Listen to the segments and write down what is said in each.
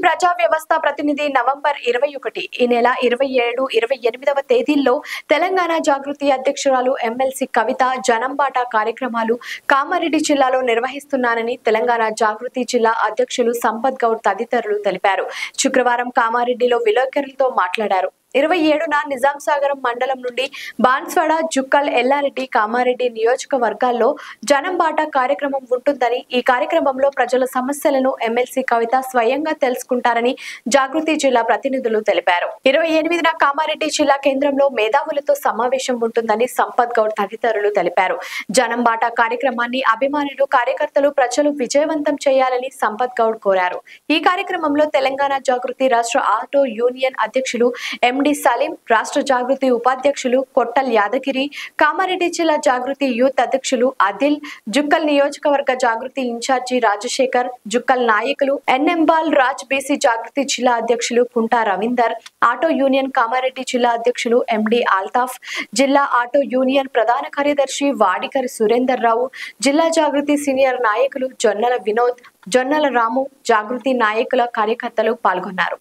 ప్రజా వ్యవస్థ ప్రతినిధి నవంబర్ 21 ఈ నెల 27, 28వ తేదీల్లో తెలంగాణ జాగృతి అధ్యక్షురాలు ఎమ్మెల్సీ కవిత జనంబాట కార్యక్రమాలు కామారెడ్డి జిల్లాలో నిర్వహిస్తున్నానని తెలంగాణ జాగృతి జిల్లా అధ్యక్షులు సంపత్ గౌడ్ తదితరులు తెలిపారు. శుక్రవారం కామారెడ్డిలో విలేకరులతో మాట్లాడారు. 27న నిజాంసాగరం మండలం నుండి బాన్స్వాడ, జుక్కల్, ఎల్లారెడ్డి, కామారెడ్డి నియోజకవర్గాల్లో జనంబాట కార్యక్రమం ఉంటుందని, ఈ కార్యక్రమంలో ప్రజల సమస్యలను ఎమ్మెల్సీ కవిత స్వయంగా తెలుసుకుంటారని జాగృతి జిల్లా ప్రతినిధులు తెలిపారు. 28న కామారెడ్డి జిల్లా కేంద్రంలో మేధావులతో సమావేశం ఉంటుందని సంపత్ గౌడ్ తదితరులు తెలిపారు. జనంబాట కార్యక్రమాన్ని అభిమానులు, కార్యకర్తలు, ప్రజలు విజయవంతం చేయాలని సంపత్ గౌడ్ కోరారు. ఈ కార్యక్రమంలో తెలంగాణ జాగృతి రాష్ట్ర ఆటో యూనియన్ అధ్యక్షులు ఎండి సలీం, రాష్ట్ర జాగృతి ఉపాధ్యక్షులు కొట్టల్ యాదగిరి, కామారెడ్డి జిల్లా జాగృతి యూత్ అధ్యక్షులు అదిల్, జుక్కల్ నియోజకవర్గ జాగృతి ఇన్ఛార్జి రాజశేఖర్, జుక్కల్ నాయకులు ఎన్ఎంబాల్ రాజ్, బీసీ జాగృతి జిల్లా అధ్యక్షులు కుంటా రవీందర్, ఆటో యూనియన్ కామారెడ్డి జిల్లా అధ్యక్షులు ఎండి ఆల్తాఫ్, జిల్లా ఆటో యూనియన్ ప్రధాన కార్యదర్శి వాడికరి సురేందర్ రావు, జిల్లా జాగృతి సీనియర్ నాయకులు జొన్నల వినోద్, జొన్నల రాము, జాగృతి నాయకుల, కార్యకర్తలు పాల్గొన్నారు.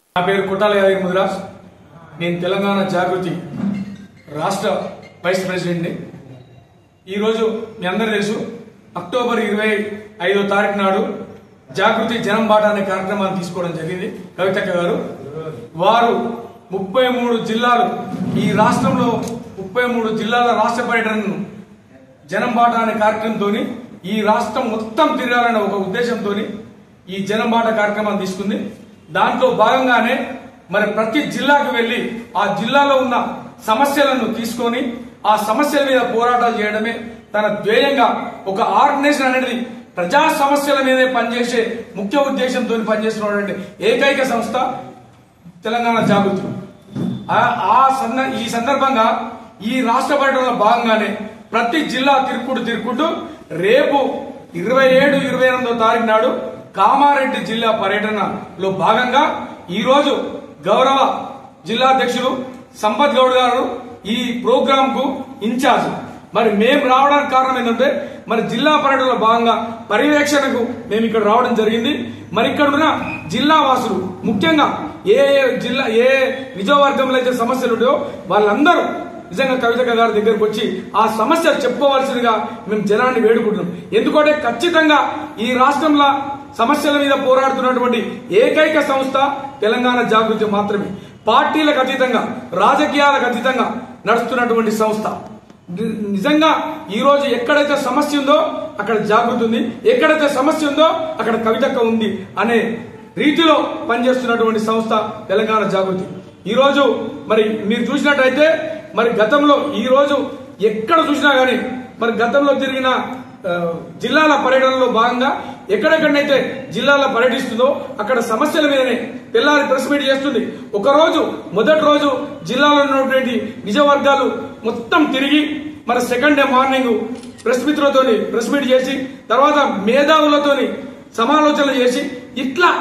నేను తెలంగాణ జాగృతి రాష్ట్ర వైస్ ప్రెసిడెంట్ని. ఈరోజు మీ అందరూ తెలుసు, అక్టోబర్ 25వ తారీఖు నాడు జాగృతి జనంబాట అనే కార్యక్రమాన్ని తీసుకోవడం జరిగింది. కవితక్క గారు వారు 33 జిల్లాలు, ఈ రాష్ట్రంలో 33 జిల్లాల రాష్ట్ర పర్యటనను జనంబాట అనే కార్యక్రమంతో ఈ రాష్ట్రం మొత్తం తిరగాలనే ఒక ఉద్దేశంతో ఈ జనంబాట కార్యక్రమాన్ని తీసుకుంది. దాంట్లో భాగంగానే మరి ప్రతి జిల్లాకు వెళ్లి ఆ జిల్లాలో ఉన్న సమస్యలను తీసుకొని ఆ సమస్యల మీద పోరాటాలు చేయడమే తన ధ్యేయంగా, ఒక ఆర్గనైజేషన్ అనేది ప్రజా సమస్యల మీదే పనిచేసే ముఖ్య ఉద్దేశంతో పనిచేస్తున్నటువంటి ఏకైక సంస్థ తెలంగాణ జాగృతి. ఈ సందర్భంగా ఈ రాష్ట్ర పర్యటనలో భాగంగానే ప్రతి జిల్లా తిరుక్కుంటూ రేపు 27, 28వ తారీఖు నాడు కామారెడ్డి జిల్లా పర్యటనలో భాగంగా ఈ రోజు గౌరవ జిల్లా అధ్యక్షులు సంపత్ గౌడ్ గారు ఈ ప్రోగ్రామ్ కు ఇన్ఛార్జ్. మరి మేము రావడానికి కారణం ఏంటంటే, మరి జిల్లా పర్యటనలో భాగంగా పర్యవేక్షణకు మేము ఇక్కడ రావడం జరిగింది. మరి ఇక్కడ ఉన్న జిల్లా వాసులు, ముఖ్యంగా ఏ నిజవర్గంలో అయితే సమస్యలు ఉంటాయో వాళ్ళందరూ నిజంగా కవితక్క గారి దగ్గరకు వచ్చి ఆ సమస్యలు చెప్పుకోవాల్సిందిగా మేము జనాన్ని వేడుకుంటున్నాం. ఎందుకంటే ఖచ్చితంగా ఈ రాష్ట్రంలో సమస్యల మీద పోరాడుతున్నటువంటి ఏకైక సంస్థ తెలంగాణ జాగృతి మాత్రమే. పార్టీలకు అతీతంగా, రాజకీయాలకు అతీతంగా నడుస్తున్నటువంటి సంస్థ. నిజంగా ఈ రోజు ఎక్కడైతే సమస్య ఉందో అక్కడ జాగృతి ఉంది, ఎక్కడైతే సమస్య ఉందో అక్కడ కవితక్క ఉంది అనే రీతిలో పనిచేస్తున్నటువంటి సంస్థ తెలంగాణ జాగృతి. ఈ రోజు మరి మీరు చూసినట్టయితే, మరి గతంలో ఈ రోజు ఎక్కడ చూసినా గానీ మరి గతంలో తిరిగిన జిల్లాల పర్యటనలో భాగంగా ఎక్కడెక్కడైతే జిల్లాలో పర్యటిస్తుందో అక్కడ సమస్యల మీదనే తెల్లారి ప్రెస్ మీట్ చేస్తుంది. మొదటి రోజు జిల్లాలో ఉన్నటువంటి నిజవర్గాలు మొత్తం తిరిగి మరి second day morning press meet చేసి తర్వాత మేధావులతోని సమాలోచనలు చేసి ఇట్లా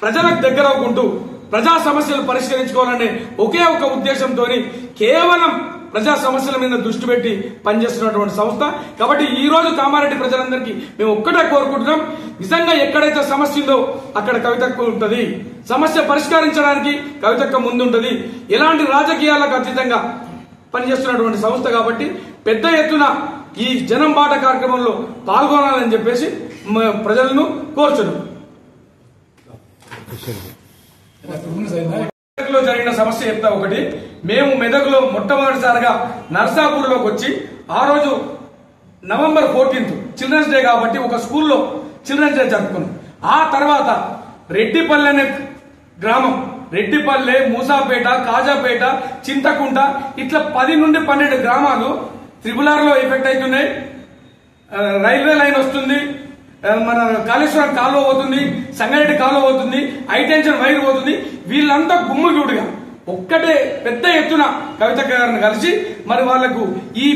ప్రజలకు దగ్గర అవ్వకుంటూ ప్రజా సమస్యలు పరిష్కరించుకోవాలనే ఒకే ఒక ఉద్దేశంతో కేవలం ప్రజా సమస్యల మీద దృష్టి పెట్టి పనిచేస్తున్నటువంటి సంస్థ. కాబట్టి ఈ రోజు కామారెడ్డి ప్రజలందరికీ మేము ఒక్కటే కోరుకుంటున్నాం, నిజంగా ఎక్కడైతే సమస్య ఉందో అక్కడ కవితక్క ఉంటుంది, సమస్య పరిష్కరించడానికి కవితక్క ముందుంటది. ఎలాంటి రాజకీయాలకు అతీతంగా పనిచేస్తున్నటువంటి సంస్థ కాబట్టి పెద్ద ఎత్తున ఈ జనంబాట కార్యక్రమంలో పాల్గొనాలని చెప్పేసి ప్రజలను కోరుచున్నాం. మెదక్లో జరిగిన సమస్య చెప్తా. ఒకటి, మేము మెదక్లో మొట్టమొదటిసారిగా నర్సాపూర్లోకి వచ్చి ఆ రోజు నవంబర్ 14 చిల్డ్రన్స్ డే కాబట్టి ఒక స్కూల్లో చిల్డ్రన్స్ డే జరుపుకున్నాం. ఆ తర్వాత రెడ్డిపల్లె అనే గ్రామం, రెడ్డిపల్లె, మూసాపేట, కాజాపేట, చింతకుంట ఇట్లా 10 నుండి 12 గ్రామాలు RRR లో ఎఫెక్ట్ అవుతున్నాయి. రైల్వే లైన్ వస్తుంది, మన కాళేశ్వరం కాలువ పోతుంది, సంగారెడ్డి కాలువ పోతుంది, హైటెన్షన్ వైర్ పోతుంది. వీళ్ళంతా గుమ్మగూడుగా ఒక్కటే పెద్ద ఎత్తున కవితక్క గారిని కలిసి మరి వాళ్లకు ఈ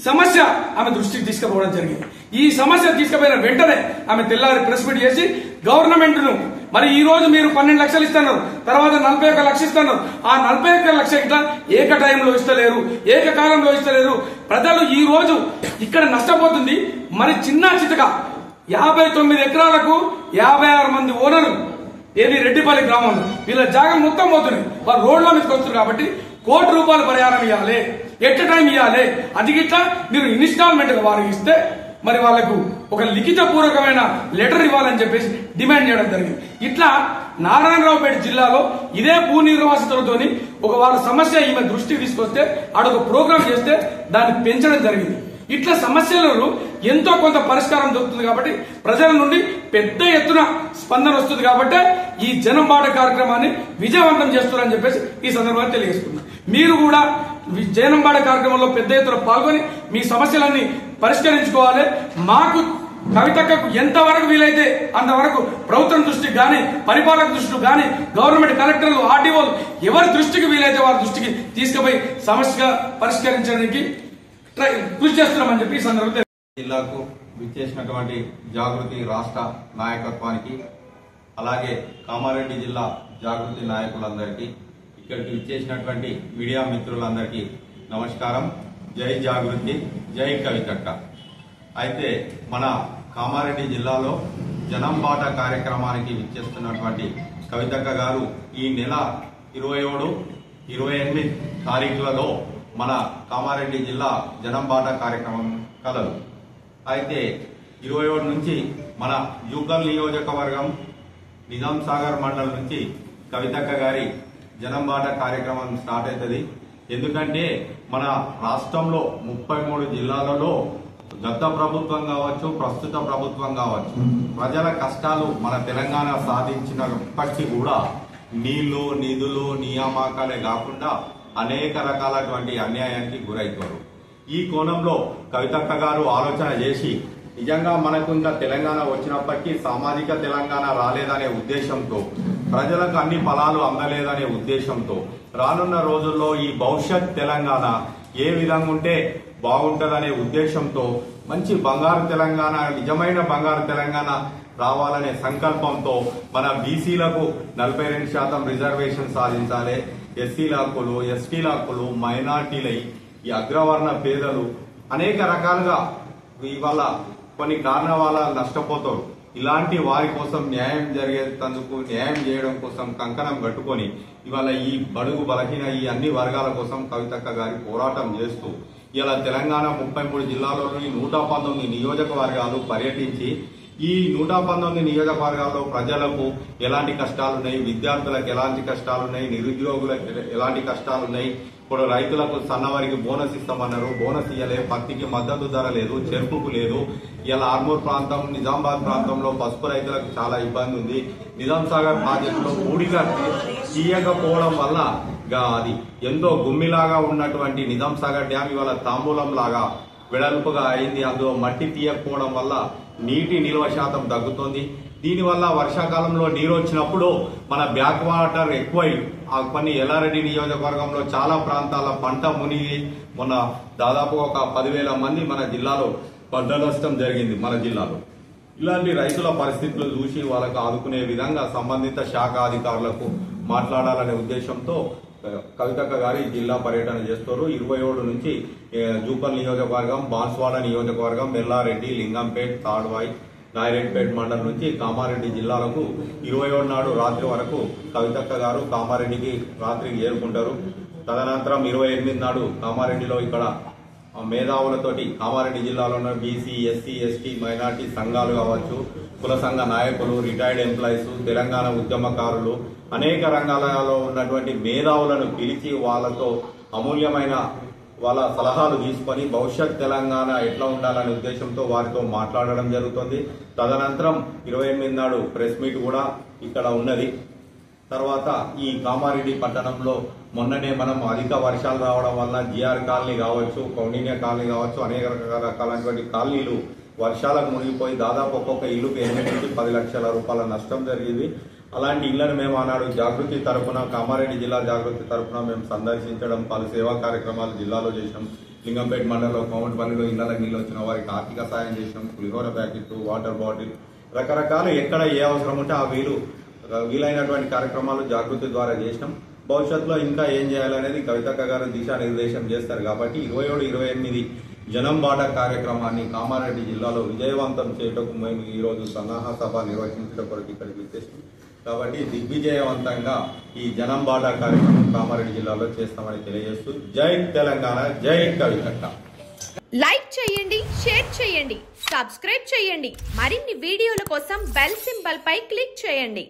సమస్య ఆమె దృష్టికి తీసుకుపోవడం జరిగింది. ఈ సమస్య తీసుకుపోయిన వెంటనే ఆమె తెల్లారి ప్రెస్ మీట్ చేసి గవర్నమెంట్ ను మరి ఈ రోజు మీరు 12 లక్షలు ఇస్తున్నారు, తర్వాత 41 లక్షలు ఇస్తున్నారు, ఆ 41 లక్షలు ఇట్లా ఏక టైంలో ఇస్తలేరు, ఏకకాలంలో ఇస్తలేరు. ప్రజలు ఈ రోజు ఇక్కడ నష్టపోతుంది. మరి చిన్న చితక 59 ఎకరాలకు 56 మంది ఓనర్లు ఏది రెడ్డిపల్లి గ్రామంలో వీళ్ళ జాగా మొత్తం పోతున్నాయి. వారు రోడ్ల మీదకి వస్తున్నారు కాబట్టి ₹1,00,00,000 పరిహారం ఇవ్వాలి, ఎట్ టైం ఇవ్వాలి. అది గిట్లా మీరు ఇన్స్టాల్మెంట్ గా వారికి ఇస్తే మరి వాళ్లకు ఒక లిఖిత పూర్వకమైన లెటర్ ఇవ్వాలని చెప్పేసి డిమాండ్ చేయడం జరిగింది. ఇట్లా నారాయణరావుపేట జిల్లాలో ఇదే భూ నిర్వాసితులతో ఒక వాళ్ళ సమస్య ఈమె దృష్టికి తీసుకొస్తే ఆడొక ప్రోగ్రామ్ చేస్తే దాన్ని పెంచడం జరిగింది. ఇట్లా సమస్యలను ఎంతో కొంత పరిష్కారం దొరుకుతుంది కాబట్టి ప్రజల నుండి పెద్ద ఎత్తున స్పందన వస్తుంది కాబట్టి ఈ జనం బాట కార్యక్రమాన్ని విజయవంతం చేస్తున్నారని చెప్పేసి ఈ సందర్భంగా తెలియజేస్తున్నారు. మీరు కూడా జనం బాట కార్యక్రమంలో పెద్ద ఎత్తున పాల్గొని మీ సమస్యలన్నీ పరిష్కరించుకోవాలి. మాకు కవితక్కకు ఎంతవరకు వీలైతే అంతవరకు ప్రభుత్వం దృష్టికి గానీ, పరిపాలక దృష్టికి గానీ, గవర్నమెంట్ కలెక్టర్లు, ఆర్డీఓలు ఎవరి దృష్టికి వీలైతే వారి దృష్టికి తీసుకుపోయి సమస్యగా పరిష్కరించడానికి కృషి చేస్తున్నామని చెప్పి ఈ సందర్భంగా జిల్లాకు విచ్చేసినటువంటి జాగృతి రాష్ట్ర నాయకత్వానికి, అలాగే కామారెడ్డి జిల్లా జాగృతి నాయకులందరికీ, ఇక్కడికి విచ్చేసినటువంటి మీడియా మిత్రులందరికీ నమస్కారం. జై జాగృతి, జై కవితక్క. అయితే మన కామారెడ్డి జిల్లాలో జనం బాట కార్యక్రమానికి విచ్చేస్తున్నటువంటి కవితక్క గారు ఈ నెల 27, 28 తారీఖులలో మన కామారెడ్డి జిల్లా జనం బాట కార్యక్రమం కలదు. అయితే 27 నుంచి మన జూకల్ నియోజకవర్గం నిజాం సాగర్ మండలం నుంచి కవితక్క గారి జనం బాట కార్యక్రమం స్టార్ట్ అవుతుంది. ఎందుకంటే మన రాష్ట్రంలో 33 జిల్లాలలో గత ప్రభుత్వం కావచ్చు, ప్రస్తుత ప్రభుత్వం కావచ్చు, ప్రజల కష్టాలు మన తెలంగాణ సాధించినప్పటికీ కూడా నీళ్లు, నిధులు, నియామకాలే కాకుండా అనేక రకాలటువంటి అన్యాయానికి గురవుతారు. ఈ కోణంలో కవితక్క గారు ఆలోచన చేసి నిజంగా మనకు ఇంకా తెలంగాణ వచ్చినప్పటికీ సామాజిక తెలంగాణ రాలేదనే ఉద్దేశంతో, ప్రజలకు అన్ని ఫలాలు అందలేదనే ఉద్దేశంతో, రానున్న రోజుల్లో ఈ భవిష్యత్ తెలంగాణ ఏ విధంగా ఉంటే బాగుంటుందనే ఉద్దేశంతో మంచి బంగారు తెలంగాణ, నిజమైన బంగారు తెలంగాణ రావాలనే సంకల్పంతో మన బీసీలకు 42% రిజర్వేషన్ సాధించాలి, ఎస్సీల హక్కులు, ఎస్టీల హక్కులు, మైనార్టీలై ఈ అగ్రవర్ణ పేదలు అనేక రకాలుగా ఇవాళ కొన్ని కారణాల వల్ల నష్టపోతారు. ఇలాంటి వారి కోసం న్యాయం జరిగేందుకు, న్యాయం చేయడం కోసం కంకణం కట్టుకొని ఇవాళ ఈ బడుగు బలహీన ఈ అన్ని వర్గాల కోసం కవితక్క గారి పోరాటం చేస్తూ ఇలా తెలంగాణ 33 జిల్లాలోని 119 నియోజకవర్గాలు పర్యటించి ఈ 119 నియోజకవర్గాల్లో ప్రజలకు ఎలాంటి కష్టాలున్నాయి, విద్యార్థులకు ఎలాంటి కష్టాలున్నాయి, నిరుద్యోగులకు ఎలాంటి కష్టాలున్నాయి, ఇప్పుడు రైతులకు సన్నవారికి బోనస్ ఇస్తామన్నారు, బోనస్ ఇయ్యలే, పత్తికి మద్దతు ధర లేదు, చెరుకుకు లేదు. ఇలా ఆర్మూర్ ప్రాంతం, నిజామాబాద్ ప్రాంతంలో పసుపు రైతులకు చాలా ఇబ్బంది ఉంది. నిజాం సాగర్ ప్రాజెక్టులో పూడిగా తీయకపోవడం వల్ల అది ఎంతో గుమ్మిలాగా ఉన్నటువంటి నిజాం సాగర్ డ్యామ్ ఇవాళ తాంబూలం లాగా వెడల్పుగా అయింది. అందులో మట్టి తీయకపోవడం వల్ల నీటి నిల్వ శాతం తగ్గుతుంది. దీనివల్ల వర్షాకాలంలో నీరు వచ్చినప్పుడు మన బ్యాక్ వాటర్ ఎక్కువై కొన్ని ఎల్లారెడ్డి నియోజకవర్గంలో చాలా ప్రాంతాల పంట మునిగి మొన్న దాదాపు ఒక 10,000 మంది మన జిల్లాలో పంట నష్టం జరిగింది. మన జిల్లాలో ఇలాంటి రైతుల పరిస్థితులు చూసి వాళ్ళకు ఆదుకునే విధంగా సంబంధిత శాఖ అధికారులకు మాట్లాడాలనే ఉద్దేశంతో కవితక్క గారి జిల్లా పర్యటన చేస్తారు. 27 నుంచి జూకల్ నియోజకవర్గం, బాన్స్వాడ నియోజకవర్గం, ఎల్లారెడ్డి, లింగంపేట్, తాడ్వాయి, నాయరెడ్డిపేట మండలం నుంచి కామారెడ్డి జిల్లాలకు 27 నాడు రాత్రి వరకు కవితక్క గారు కామారెడ్డికి రాత్రికి చేరుకుంటారు. తదనంతరం 28 నాడు కామారెడ్డిలో ఇక్కడ మేధావులతోటి కామారెడ్డి జిల్లాలో ఉన్న బీసీ, ఎస్సీ, ఎస్టీ, మైనార్టీ సంఘాలు కావచ్చు, కుల సంఘ నాయకులు, రిటైర్డ్ ఎంప్లాయీస్, తెలంగాణ ఉద్యమకారులు, అనేక రంగాలలో ఉన్నటువంటి మేధావులను పిలిచి వాళ్ళతో అమూల్యమైన వాళ్ళ సలహాలు తీసుకొని భవిష్యత్ తెలంగాణ ఎట్లా ఉండాలనే ఉద్దేశంతో వారితో మాట్లాడడం జరుగుతుంది. తదనంతరం 28 నాడు ప్రెస్ మీట్ కూడా ఇక్కడ ఉన్నది. తర్వాత ఈ కామారెడ్డి పట్టణంలో మొన్ననే మనం అధిక వర్షాలు రావడం వల్ల జిఆర్ కాలనీ కావచ్చు, కౌండిన్య కాలనీ కావచ్చు, అనేక రకాలైనటువంటి కాలనీలు వర్షాలకు మునిగిపోయి దాదాపు ఒక్కొక్క ఇల్లుకు 8 నుంచి 10 లక్షల రూపాయల నష్టం జరిగింది. అలాంటి ఇళ్లను మేము ఆనాడు జాగృతి తరఫున, కామారెడ్డి జిల్లా జాగృతి తరఫున మేము సందర్శించడం, పలు సేవా కార్యక్రమాలు జిల్లాలో చేసినాం. లింగంపేట మండలంలో కోమటిపల్లిలో ఇళ్లకు నీళ్ళు వచ్చిన వారికి ఆర్థిక సాయం చేసినాం. పులిహోర ప్యాకెట్, వాటర్ బాటిల్, రకరకాలు ఎక్కడ ఏ అవసరం ఉంటే ఆ వీలైనటువంటి కార్యక్రమాలు జాగృతి ద్వారా చేసినాం. భవిష్యత్తులో ఇంకా ఏం చేయాలనేది కవితక్క గారు దిశానిర్దేశం చేస్తారు. కాబట్టి 27, 28 జనం బాట కార్యక్రమాన్ని కామారెడ్డి జిల్లాలో విజయవంతం చేయటకు మేము ఈ రోజు సన్నాహ సభ నిర్వహించడం కొరకు ఇక్కడికి వచ్చేసి కాబట్టి దిగ్విజయవంతంగా ఈ జనంబాట కార్యక్రమం కామారెడ్డి జిల్లాలో చేస్తామని తెలియజేస్తూ జై తెలంగాణ, జై కవితక్క. లైక్ చేయండి, షేర్ చేయండి, సబ్స్క్రైబ్ చేయండి. మరిన్ని వీడియోల కోసం బెల్ సింబల్ పై క్లిక్ చేయండి.